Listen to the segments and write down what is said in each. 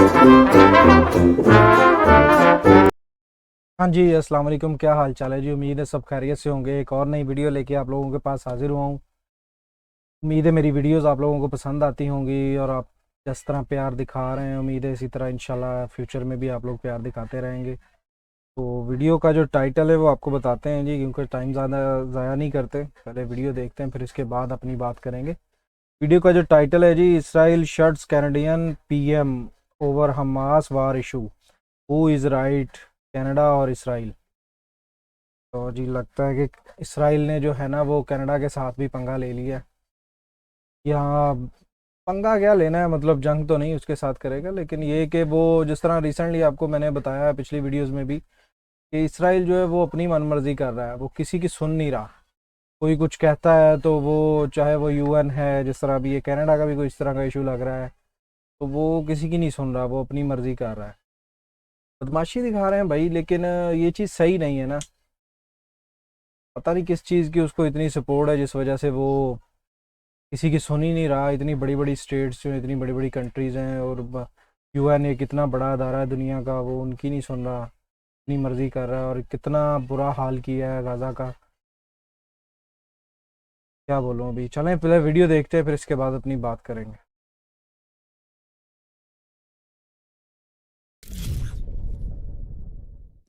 हाँ जी, अस्सलाम वालेकुम। क्या हाल चाल है जी? उम्मीद है सब खैरियत से होंगे। एक और नई वीडियो लेके आप लोगों के पास हाजिर हुआ हूँ। उम्मीद है मेरी वीडियोस आप लोगों को पसंद आती होंगी और आप जिस तरह प्यार दिखा रहे हैं, उम्मीद है इसी तरह इंशाल्लाह फ्यूचर में भी आप लोग प्यार दिखाते रहेंगे। तो वीडियो का जो टाइटल है वो आपको बताते हैं जी, क्योंकि टाइम ज़्यादा ज़ाया नहीं करते। पहले वीडियो देखते हैं, फिर इसके बाद अपनी बात करेंगे। वीडियो का जो टाइटल है जी, Israel shuts Canadian PM over Hamas war issue, who is right, Canada और इसराइल। तो जी लगता है कि इसराइल ने जो है ना वो कनाडा के साथ भी पंगा ले लिया है। यहाँ पंगा क्या लेना है, मतलब जंग तो नहीं उसके साथ करेगा, लेकिन ये कि वो जिस तरह रिसेंटली आपको मैंने बताया पिछली वीडियोस में भी कि इसराइल जो है वो अपनी मनमर्जी कर रहा है, वो किसी की सुन नहीं रहा। कोई कुछ कहता है तो वो, चाहे वो यूएन है, जिस तरह अभी ये कनाडा का भी कोई इस तरह का इशू लग रहा है, तो वो किसी की नहीं सुन रहा, वो अपनी मर्जी कर रहा है। बदमाशी दिखा रहे हैं भाई, लेकिन ये चीज़ सही नहीं है ना। पता नहीं किस चीज़ की उसको इतनी सपोर्ट है जिस वजह से वो किसी की सुन ही नहीं रहा। इतनी बड़ी बड़ी स्टेट्स जो इतनी बड़ी बड़ी कंट्रीज़ हैं, और यूएन एक इतना बड़ा अदारा है दुनिया का, वो उनकी नहीं सुन रहा, अपनी मर्जी कर रहा है। और कितना बुरा हाल किया है गाज़ा का, क्या बोलूँ। अभी चलें पहले वीडियो देखते हैं, फिर इसके बाद अपनी बात करेंगे।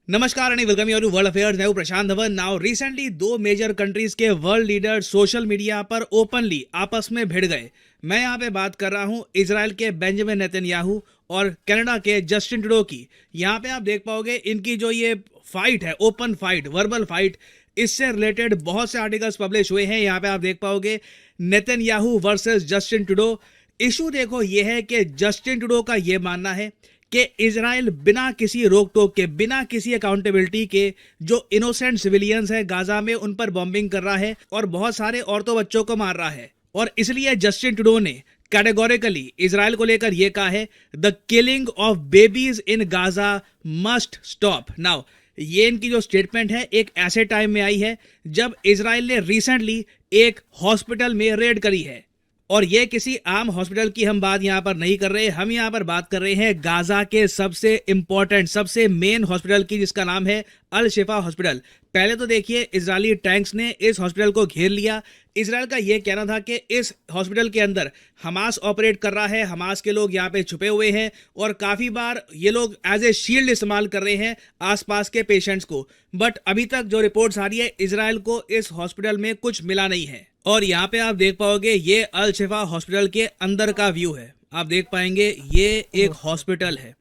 नमस्कार and welcome you to World Affairs। मैं हूं प्रशांत धवन। नाउ रिसेंटली दो मेजर कंट्रीज के वर्ल्ड लीडर सोशल मीडिया पर ओपनली आपस में भिड़ गए। मैं यहां पे बात कर रहा हूं इजराइल के बेंजामिन नेतन्याहू और कनाडा के जस्टिन ट्रूडो की। यहां पे आप देख पाओगे इनकी जो ये फाइट है, ओपन फाइट, वर्बल फाइट, इससे रिलेटेड बहुत से आर्टिकल्स पब्लिश हुए हैं। यहाँ पे आप देख पाओगे Netanyahu versus Justin Trudeau. Issue देखो ये है कि जस्टिन ट्रूडो का ये मानना है कि इजराइल बिना किसी रोक टोक के, बिना किसी अकाउंटेबिलिटी के जो इनोसेंट सिविलियंस है गाजा में उन पर बॉम्बिंग कर रहा है और बहुत सारे औरतों बच्चों को मार रहा है। और इसलिए जस्टिन ट्रूडो ने कैटेगोरिकली इजराइल को लेकर यह कहा है, the killing of babies in Gaza must stop. Now ये इनकी जो स्टेटमेंट है एक ऐसे टाइम में आई है जब इजराइल ने रिसेंटली एक हॉस्पिटल में रेड करी है। और ये किसी आम हॉस्पिटल की हम बात यहां पर नहीं कर रहे, हम यहां पर बात कर रहे हैं गाजा के सबसे इंपॉर्टेंट, सबसे मेन हॉस्पिटल की, जिसका नाम है अल शिफा हॉस्पिटल। पहले तो देखिए इजरायली टैंक्स ने इस हॉस्पिटल को घेर लिया। इजराइल का यह कहना था कि इस हॉस्पिटल के अंदर हमास ऑपरेट कर रहा है, हमास के लोग यहाँ पे छुपे हुए हैं और काफी बार ये लोग एज ए शील्ड इस्तेमाल कर रहे हैं आसपास के पेशेंट्स को। बट अभी तक जो रिपोर्ट्स आ रही है, इजराइल को इस हॉस्पिटल में कुछ मिला नहीं है। और यहाँ पे आप देख पाओगे ये अल शिफा हॉस्पिटल के अंदर का व्यू है। आप देख पाएंगे ये एक हॉस्पिटल है।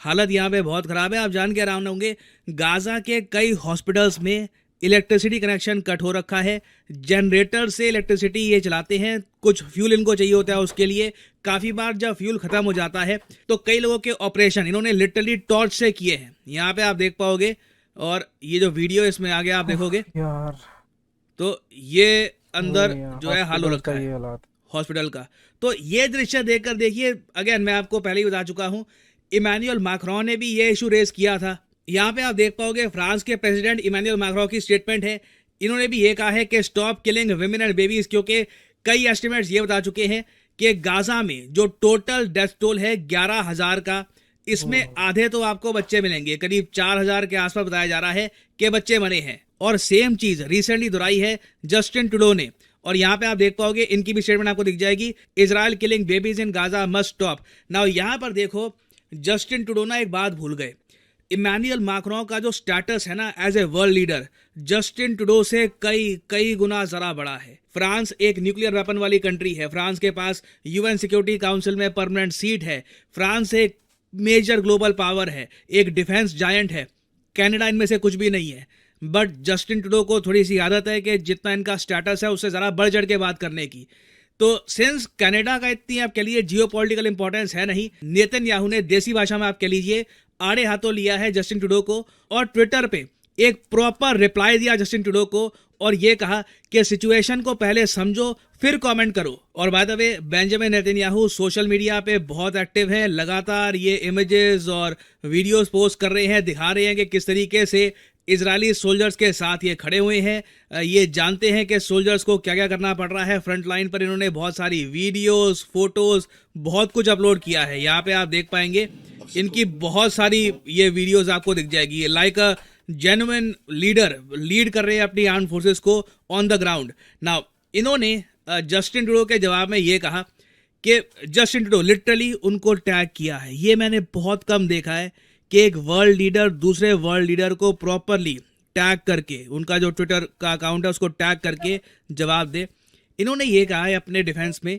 हालत यहाँ पे बहुत खराब है। आप जान के हैरान होंगे, गाजा के कई हॉस्पिटल्स में इलेक्ट्रिसिटी कनेक्शन कट हो रखा है। जनरेटर से इलेक्ट्रिसिटी ये चलाते हैं, कुछ फ्यूल इनको चाहिए होता है उसके लिए। काफ़ी बार जब फ्यूल ख़त्म हो जाता है तो कई लोगों के ऑपरेशन इन्होंने लिटरली टॉर्च से किए हैं। यहाँ पे आप देख पाओगे, और ये जो वीडियो इसमें आगे आप देखोगे यार, तो ये अंदर जो है हाल हो हॉस्पिटल रखा का ये है हालात। हॉस्पिटल का। तो ये दृश्य देखकर देखिए, अगेन मैं आपको पहले ही बता चुका हूं, इमैनुअल मैक्रोन ने भी ये इशू रेज किया था। यहाँ पे आप देख पाओगे फ्रांस के प्रेसिडेंट इमैनुअल मैक्रोन की स्टेटमेंट है। इन्होंने भी ये कहा है कि stop killing women and babies, क्योंकि कई एस्टिमेट्स ये बता चुके हैं कि गाजा में जो टोटल डेथ टोल है 11,000 का, इसमें आधे तो आपको बच्चे मिलेंगे। करीब 4,000 के आसपास बताया जा रहा है कि बच्चे मरे हैं। और सेम चीज रिसेंटली दोहराई है जस्टिन ट्रूडो ने। और यहाँ पे आप देख पाओगे इनकी भी स्टेटमेंट आपको दिख जाएगी, Israel killing babies in Gaza must stop. Now यहाँ पर देखो जस्टिन ट्रूडो ना एक बात भूल गए, इमैनुअल मैक्रोन का जो स्टेटस है ना as a world leader, Justin Trudeau से कई गुना जरा बड़ा है। फ्रांस एक न्यूक्लियर वेपन वाली कंट्री है, फ्रांस के पास यूएन सिक्योरिटी काउंसिल में परमानेंट सीट है, फ्रांस एक मेजर ग्लोबल पावर है, एक डिफेंस जायंट है। कनाडा इनमें से कुछ भी नहीं है। बट जस्टिन ट्रूडो को थोड़ी सी आदत है कि जितना इनका स्टेटस है उससे ज़रा बढ़ चढ़ के बात करने की। तो सिंस कनाडा का इतनी आप कह लीजिए जियोपॉलिटिकल इंपॉर्टेंस है नहीं, नेतन्याहू ने देसी भाषा में आप कह लीजिए आड़े हाथों लिया है जस्टिन ट्रूडो को और ट्विटर पे एक प्रॉपर रिप्लाई दिया जस्टिन ट्रूडो को और ये कहा कि सिचुएशन को पहले समझो फिर कमेंट करो। और by the way Benjamin Netanyahu social media पे बहुत एक्टिव हैं, लगातार ये इमेजेस और वीडियोस पोस्ट कर रहे हैं, दिखा रहे हैं कि किस तरीके से इजरायली सोल्जर्स के साथ ये खड़े हुए हैं। ये जानते हैं कि सोल्जर्स को क्या क्या करना पड़ रहा है फ्रंट लाइन पर। इन्होंने बहुत सारी वीडियोस, फोटोज, बहुत कुछ अपलोड किया है। यहाँ पे आप देख पाएंगे इनकी बहुत सारी ये वीडियोस आपको दिख जाएगी, like a genuine leader lead कर रहे हैं अपनी आर्म फोर्सेस को ऑन द ग्राउंड। नाउ इन्होंने जस्टिन ट्रूडो के जवाब में ये कहा कि जस्टिन ट्रूडो लिटरली उनको टैग किया है। ये मैंने बहुत कम देखा है कि एक वर्ल्ड लीडर दूसरे वर्ल्ड लीडर को प्रॉपरली टैग करके, उनका जो ट्विटर का अकाउंट है उसको टैग करके जवाब दे। इन्होंने ये कहा है अपने डिफेंस में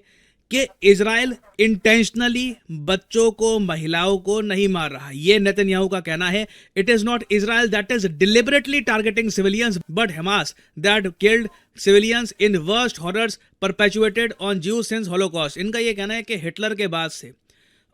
कि इजराइल इंटेंशनली बच्चों को, महिलाओं को नहीं मार रहा। ये नेतन्याहू का कहना है। It is not Israel that is deliberately targeting civilians but Hamas that killed civilians in worst horrors परपेचुएटेड on Jews since Holocaust. इनका ये कहना है कि हिटलर के बाद से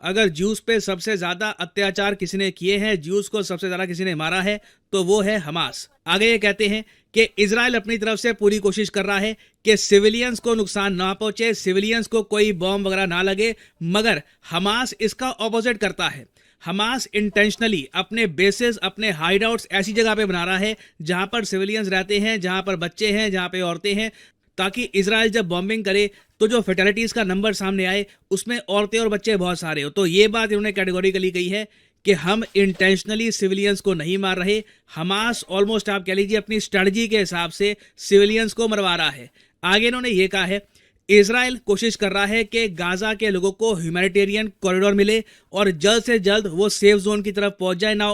अगर ज्यूज पे सबसे ज्यादा अत्याचार किसी ने किए हैं, ज्यूज को सबसे ज्यादा किसी ने मारा है, तो वो है हमास। आगे ये कहते हैं कि इजराइल अपनी तरफ से पूरी कोशिश कर रहा है कि सिविलियंस को नुकसान ना पहुंचे, सिविलियंस को कोई बॉम्ब वगैरह ना लगे, मगर हमास इसका ऑपोजिट करता है। हमास इंटेंशनली अपने बेसिस, अपने हाइड आउट्स ऐसी जगह पे बना रहा है जहां पर सिविलियंस रहते हैं, जहां पर बच्चे हैं, जहां पे औरतें हैं, ताकि इजराइल जब बॉम्बिंग करे तो जो फेटलिटीज का नंबर सामने आए उसमें औरतें और बच्चे बहुत सारे हो। तो ये बात इन्होंने कैटेगोरिकली कही है कि हम इंटेंशनली सिविलियंस को नहीं मार रहे। हमास ऑलमोस्ट आप कह लीजिए अपनी स्ट्रेटजी के हिसाब से सिविलियंस को मरवा रहा है। आगे इन्होंने ये कहा है इजराइल कोशिश कर रहा है कि गाजा के लोगों को ह्यूमैनिटेरियन कॉरिडोर मिले और जल्द से जल्द वो सेफ जोन की तरफ पहुंच जाए। ना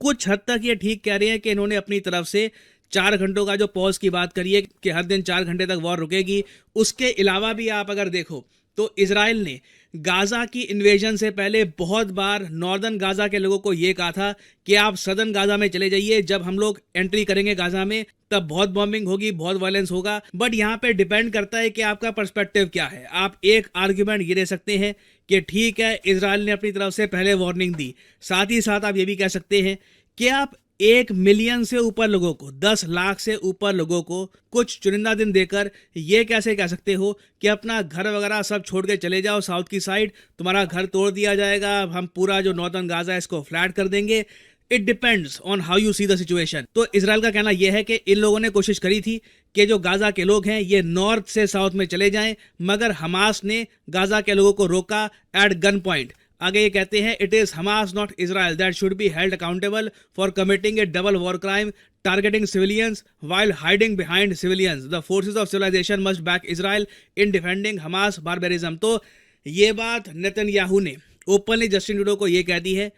कुछ हद तक ये ठीक कह रहे हैं कि इन्होंने अपनी तरफ से 4 घंटों का जो पॉज की बात करी है कि हर दिन 4 घंटे तक वॉर रुकेगी। उसके अलावा भी आप अगर देखो तो इजराइल ने गाजा की इन्वेजन से पहले बहुत बार नॉर्दर्न गाजा के लोगों को ये कहा था कि आप सदर्न गाजा में चले जाइए, जब हम लोग एंट्री करेंगे गाजा में तब बहुत बॉम्बिंग होगी, बहुत वायलेंस होगा। बट यहाँ पे डिपेंड करता है कि आपका पर्सपेक्टिव क्या है। आप एक आर्ग्यूमेंट ये दे सकते हैं कि ठीक है इजराइल ने अपनी तरफ से पहले वार्निंग दी, साथ ही साथ आप ये भी कह सकते हैं कि आप 1 मिलियन से ऊपर लोगों को, 10 लाख से ऊपर लोगों को कुछ चुनिंदा दिन देकर ये कैसे कह सकते हो कि अपना घर वगैरह सब छोड़ के चले जाओ साउथ की साइड, तुम्हारा घर तोड़ दिया जाएगा, हम पूरा जो नॉर्दर्न गाजा है इसको फ्लैट कर देंगे। It depends on how you see the situation. तो इजराइल का कहना यह है कि इन लोगों ने कोशिश करी थी कि जो गाजा के लोग हैं ये नॉर्थ से साउथ में चले जाएं, मगर हमास ने गाजा के लोगों को रोका एट गन पॉइंट। आगे ये कहते हैं it is Hamas not Israel that should be held accountable for committing A double war crime targeting civilians while hiding behind civilians. The forces of civilization must back Israel in defending Hamas barbarism. तो ये बात Netanyahu ने openly Justin Trudeau को ये कह दी है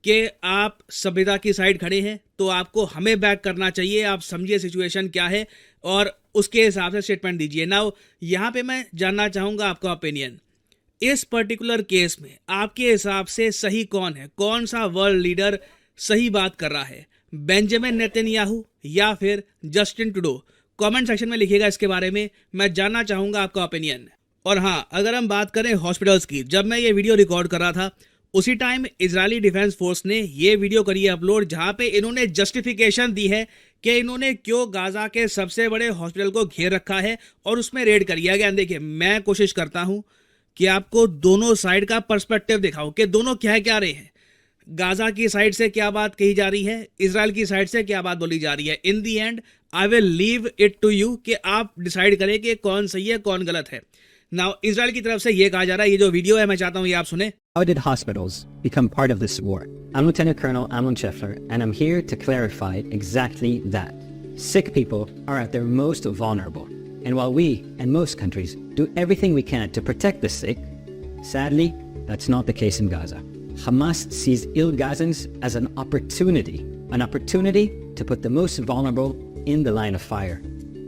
कि आप सभ्यता की साइड खड़े हैं तो आपको हमें बैक करना चाहिए, आप समझिए सिचुएशन क्या है और उसके हिसाब से स्टेटमेंट दीजिए। नाउ यहाँ पे मैं जानना चाहूँगा आपका ओपिनियन, इस पर्टिकुलर केस में आपके हिसाब से सही कौन है? कौन सा वर्ल्ड लीडर सही बात कर रहा है, बेंजामिन नेतन्याहू या फिर जस्टिन ट्रूडो? कमेंट सेक्शन में लिखिएगा इसके बारे में, मैं जानना चाहूँगा आपका ओपिनियन। और हाँ, अगर हम बात करें हॉस्पिटल्स की, जब मैं ये वीडियो रिकॉर्ड कर रहा था उसी टाइम इजरायली डिफेंस फोर्स ने ये वीडियो करी है अपलोड, जहाँ पे इन्होंने जस्टिफिकेशन दी है कि इन्होंने क्यों गाजा के सबसे बड़े हॉस्पिटल को घेर रखा है और उसमें रेड करी है। देखिए, मैं कोशिश करता हूँ कि आपको दोनों साइड का पर्सपेक्टिव दिखाऊं कि दोनों क्या रहे हैं। गाजा की साइड से क्या बात कही जा रही है, इजराइल की साइड से क्या बात बोली जा रही है। In the end I will leave it to you कि आप डिसाइड करें कि कौन सही है कौन गलत है। नाउ इजराइल की तरफ से ये कहा जा रहा है, ये जो वीडियो है मैं चाहता हूँ ये आप सुने। How did hospitals become part of this war? I'm Lieutenant Colonel Amnon Scheffler, and I'm here to clarify exactly that. Sick people are at their most vulnerable, and while we and most countries do everything we can to protect the sick, sadly, that's not the case in Gaza. Hamas sees ill Gazans as an opportunity to put the most vulnerable in the line of fire.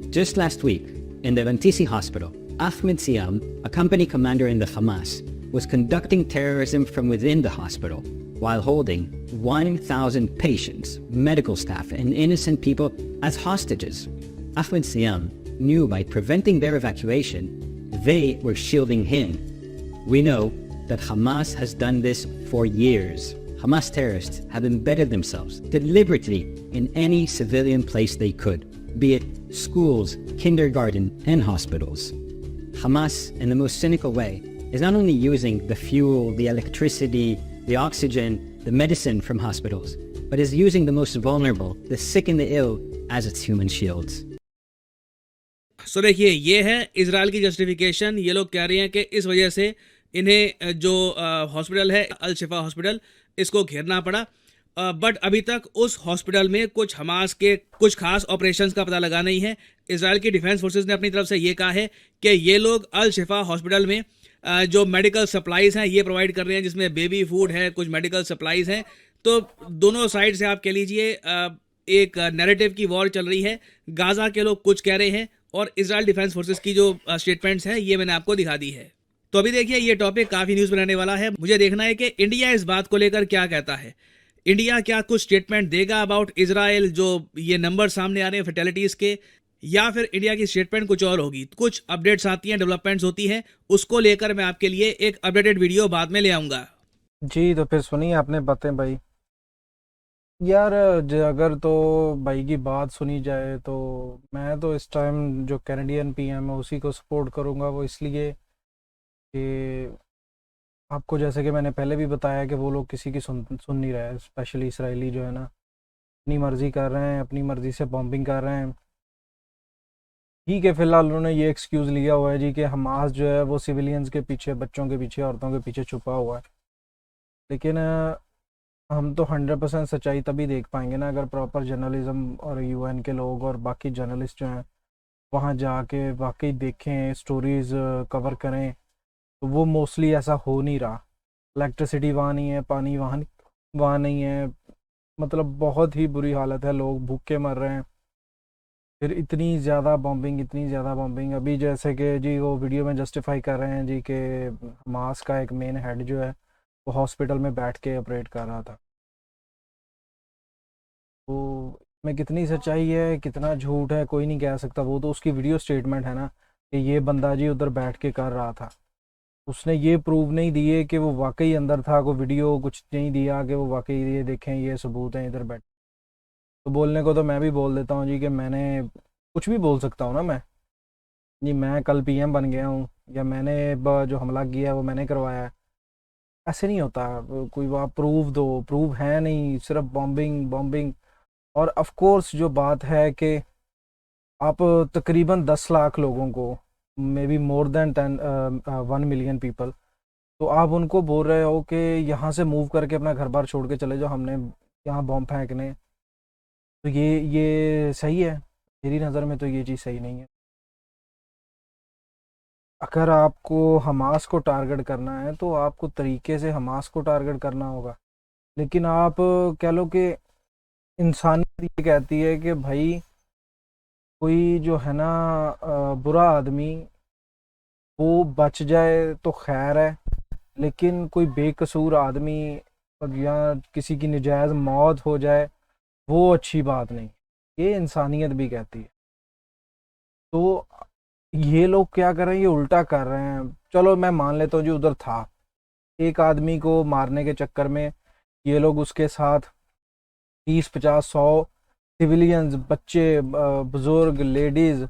Just last week, in the Vantisi hospital, Ahmed Siam, a company commander in the Hamas, was conducting terrorism from within the hospital while holding 1,000 patients, medical staff, and innocent people as hostages. Ahmed Siam knew by preventing their evacuation, they were shielding him. We know that Hamas has done this for years. Hamas terrorists have embedded themselves deliberately in any civilian place they could, be it schools, kindergarten, and hospitals. Hamas, in the most cynical way, is not only using the fuel, the electricity, the oxygen, the medicine from hospitals, but is using the most vulnerable, the sick and the ill, as its human shields. So देखिए, ये है Israel की justification. ये लोग कह रहे हैं कि इस वजह से इन्हें जो हॉस्पिटल है अल शिफा हॉस्पिटल, इसको घेरना पड़ा। बट अभी तक उस हॉस्पिटल में कुछ हमास के कुछ खास ऑपरेशंस का पता लगा नहीं है। इसराइल की डिफेंस फोर्सेस ने अपनी तरफ से ये कहा है कि ये लोग अल शिफा हॉस्पिटल में जो मेडिकल सप्लाईज हैं ये प्रोवाइड कर रहे हैं, जिसमें बेबी फूड है, कुछ मेडिकल सप्लाईज हैं। तो दोनों साइड से आप कह लीजिए एक नैरेटिव की वॉर चल रही है। गाजा के लोग कुछ कह रहे हैं और इजराइल डिफेंस फोर्सेस की जो स्टेटमेंट्स हैं ये मैंने आपको दिखा दी है। तो अभी देखिए ये टॉपिक काफ़ी न्यूज़ बनाने वाला है। मुझे देखना है कि इंडिया इस बात को लेकर क्या कहता है। इंडिया क्या कुछ स्टेटमेंट देगा अबाउट इजराइल, जो ये नंबर सामने आ रहे हैं फर्टिलिटीज़ के, या फिर इंडिया की स्टेटमेंट कुछ और होगी। कुछ अपडेट्स आती हैं, डेवलपमेंट्स होती हैं, उसको लेकर मैं आपके लिए एक अपडेटेड वीडियो बाद में ले आऊँगा। जी, तो फिर सुनिए आपने बातें भाई। यार अगर तो भाई की बात सुनी जाए तो मैं तो इस टाइम जो कैनेडियन पीएम है उसी को सपोर्ट करूँगा। वो इसलिए कि आपको जैसे कि मैंने पहले भी बताया कि वो लोग किसी की सुन नहीं रहे, स्पेशली इसराइली जो है ना, अपनी मर्ज़ी कर रहे हैं, अपनी मर्ज़ी से बॉम्बिंग कर रहे हैं। ठीक है, फ़िलहाल उन्होंने ये एक्सक्यूज़ लिया हुआ है जी कि हमास जो है वो सिविलियंस के पीछे, बच्चों के पीछे, औरतों के पीछे छुपा हुआ है। लेकिन हम तो 100% सच्चाई तभी देख पाएंगे ना अगर प्रॉपर जर्नलिज्म और यूएन के लोग और बाकी जर्नलिस्ट जो हैं वहाँ जाके वाकई देखें, स्टोरीज़ कवर करें। तो वो मोस्टली ऐसा हो नहीं रहा। इलेक्ट्रिसिटी वहाँ नहीं है, पानी वहाँ नहीं है, मतलब बहुत ही बुरी हालत है, लोग भूखे मर रहे हैं। फिर इतनी ज़्यादा बॉम्बिंग, इतनी ज़्यादा बॉम्बिंग। अभी जैसे कि जी वो वीडियो में जस्टिफाई कर रहे हैं जी कि हमास का एक मेन हेड जो है वो हॉस्पिटल में बैठ के ऑपरेट कर रहा था। तो में कितनी सच्चाई है कितना झूठ है कोई नहीं कह सकता। वो तो उसकी वीडियो स्टेटमेंट है ना कि ये बंदा जी उधर बैठ के कर रहा था। उसने ये प्रूव नहीं दिए कि वो वाकई अंदर था, कोई वीडियो कुछ नहीं दिया कि वो वाकई ये देखें ये सबूत हैं इधर बैठ। तो बोलने को तो मैं भी बोल देता हूँ जी कि मैंने कुछ भी बोल सकता हूँ ना मैं जी, मैं कल पीएम बन गया हूँ या मैंने जो हमला किया है वो मैंने करवाया है। ऐसे नहीं होता। कोई आप प्रूव दो, प्रूव है नहीं, सिर्फ बॉम्बिंग बॉम्बिंग। और ऑफ कोर्स जो बात है कि आप तकरीबन 10 लाख लोगों को, may be more than 1 million people, तो आप उनको बोल रहे हो कि यहाँ से मूव करके अपना घर बार छोड़ के चले जाओ, हमने यहाँ बॉम्ब फेंकने। तो ये सही है? मेरी नज़र में तो ये चीज़ सही नहीं है। अगर आपको हमास को टारगेट करना है तो आपको तरीके से हमास को टारगेट करना होगा। लेकिन आप कह लो कि इंसानियत ये कहती है कि भाई कोई जो है ना बुरा आदमी वो बच जाए तो खैर है, लेकिन कोई बेकसूर आदमी और या किसी की नजायज़ मौत हो जाए वो अच्छी बात नहीं। ये इंसानियत भी कहती है। तो ये लोग क्या कर रहे हैं, ये उल्टा कर रहे हैं। चलो मैं मान लेता हूँ जी उधर था, एक आदमी को मारने के चक्कर में ये लोग उसके साथ 30 50 100 सिविलियंस, बच्चे, बुजुर्ग, लेडीज,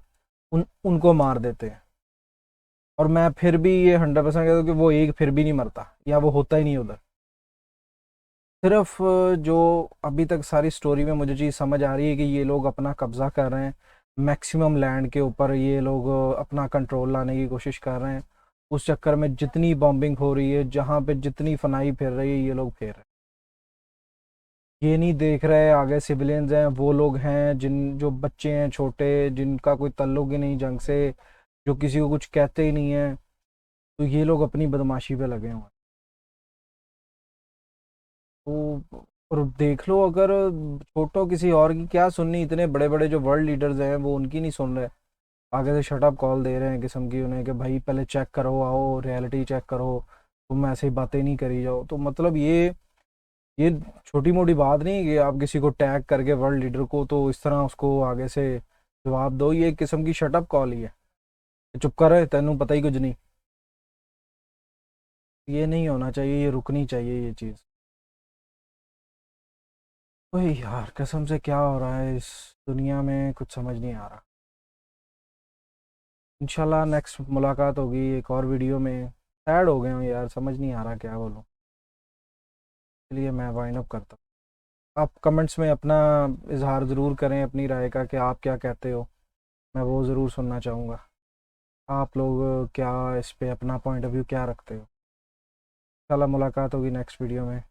उनको मार देते हैं। और मैं फिर भी ये 100% कहता हूँ कि वो एक फिर भी नहीं मरता या वो होता ही नहीं उधर। सिर्फ जो अभी तक सारी स्टोरी में मुझे चीज़ समझ आ रही है कि ये लोग अपना कब्जा कर रहे हैं, मैक्सिमम लैंड के ऊपर ये लोग अपना कंट्रोल लाने की कोशिश कर रहे हैं। उस चक्कर में जितनी बॉम्बिंग हो रही है, जहाँ पे जितनी फनाई फिर रही है, ये लोग फिर रहे हैं। ये नहीं देख रहे आगे सिविलियंस हैं, वो लोग हैं जिन जो बच्चे हैं छोटे, जिनका कोई ताल्लुक ही नहीं जंग से, जो किसी को कुछ कहते ही नहीं है। तो ये लोग अपनी बदमाशी पे लगे हुए हैं। तो और देख लो, अगर छोटो किसी और की क्या सुननी, इतने बड़े बड़े जो वर्ल्ड लीडर्स हैं वो उनकी नहीं सुन रहे। आगे से शट अप कॉल दे रहे हैं किस्म की उन्हें कि भाई पहले चेक करो, आओ रियलिटी चेक करो, तुम ऐसे ही बातें नहीं करी जाओ। तो मतलब ये छोटी मोटी बात नहीं है कि आप किसी को टैग करके वर्ल्ड लीडर को तो इस तरह उसको आगे से जवाब दो। ये एक किस्म की शट अप कॉल ही है, चुप कर तेनू पता ही कुछ नहीं। ये नहीं होना चाहिए, ये रुकनी चाहिए ये चीज़। ओए यार कसम से क्या हो रहा है इस दुनिया में कुछ समझ नहीं आ रहा। इंशाल्लाह नेक्स्ट मुलाकात होगी एक और वीडियो में। सैड हो गया हूँ यार, समझ नहीं आ रहा क्या बोलूँ। इसलिए मैं वाइंड अप करता हूँ। आप कमेंट्स में अपना इजहार ज़रूर करें अपनी राय का कि आप क्या कहते हो, मैं वो ज़रूर सुनना चाहूँगा। आप लोग क्या इस पे अपना पॉइंट ऑफ व्यू क्या रखते हो। इंशाल्लाह मुलाकात होगी नेक्स्ट वीडियो में।